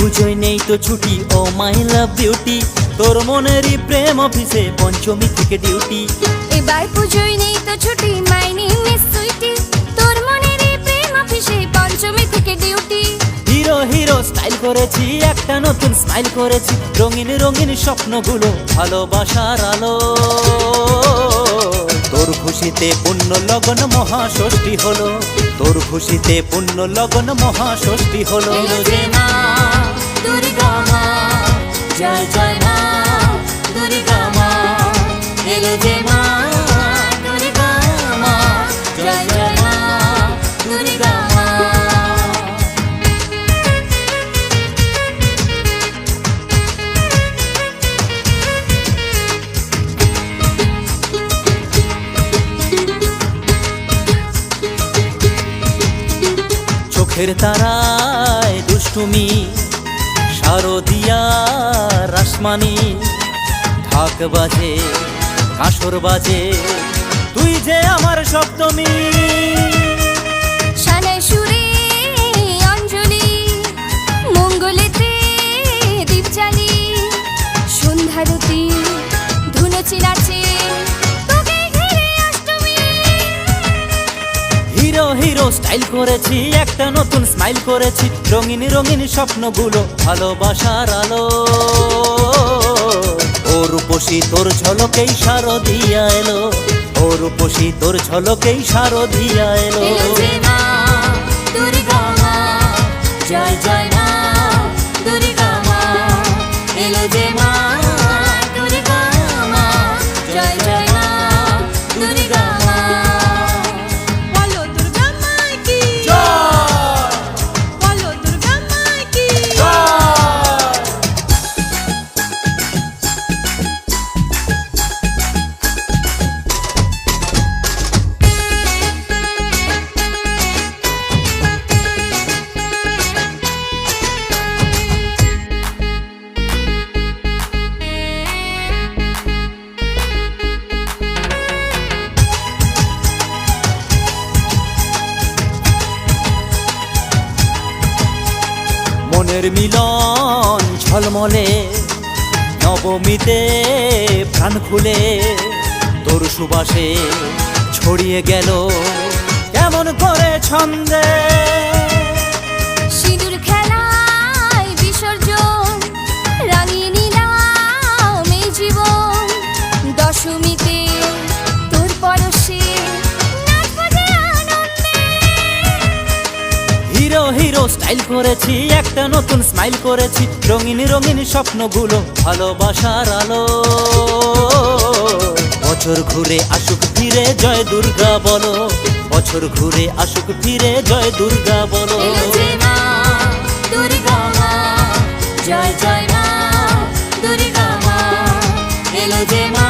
পুজোয় নেই তো ছুটি ও মাই লাভ বিউটি, তোর মনেরই প্রেম অফিসে পঞ্চমী থেকে ডিউটি। এবার পুজোয় নেই তো ছুটি, মাই নেম ইজ সুইটি, তোর মনেরই প্রেম অফিসে পঞ্চমী থেকে ডিউটি। হিরো হিরো স্টাইল করেছি, একটা নতুন স্মাইল করেছি, রঙিন রঙিন স্বপ্নগুলো ভালোবাসার আলো। তোর খুশিতে পূর্ণ লগন মহাষষ্ঠী হলো, তোর খুশিতে পূর্ণ লগন মহাষষ্ঠী হলো। এলো যে মা দুর্গা মা, জয় জয় মা দুর্গা মা, এলো যে মা দুর্গা মা, জয় জয় মা দুর্গা মা। চোখের তারায় দুষ্টুমি, শারদিয়া রাসমানি, ঢাক বাজে কাসর বাজে, তুই যে আমার সপ্তমী। শানায় সুরে অঞ্জলি, মঙ্গলেতে দীপ জ্বালি, সন্ধ্যারতি ধুনুচি নাচে, তোকে ঘিরে অষ্টমী। হিরো হিরো স্টাইল করেছি, একটা নতুন স্মাইল করেছি, রঙিন রঙিন স্বপ্নগুলো ভালোবাসার আলো। ও রূপসী তোর ঝলকেই শারদিয়া এলো, ও রূপসী তোর ঝলকেই শারদিয়া এলো। এলো যে মা দুর্গা মা, জয় জয় মা দুর্গা মা, এলো যে মা দুর্গা মা, জয় জয় মা দুর্গা মা। বলো দুর্গা মা কি জয় বলো দুর্গা মা কি। জয়। মনের মিলন ঝলমলে, নবমীতে প্রাণ খুলে, তোর সুবাসে ছড়িয়ে গেল কেমন করে ছন্দে। সিঁদুর খেলায় বিসর্জন, রাঙিয়ে নিলাম এই জীবন, দশমীতে তোর পরশে নাচবো যে আনন্দে। হিরো হিরো স্টাইল করেছি, একটা নতুন স্মাইল করেছি, রঙিন রঙিন স্বপ্নগুলো ভালোবাসার আলো। বছর ঘুরে আসুক ফিরে জয় দুর্গা বলো, বছর ঘুরে আসুক ফিরে জয় দুর্গা বলো। এলো যে মা দুর্গা মা, জয় জয় মা দুর্গা মা, এলো যে মা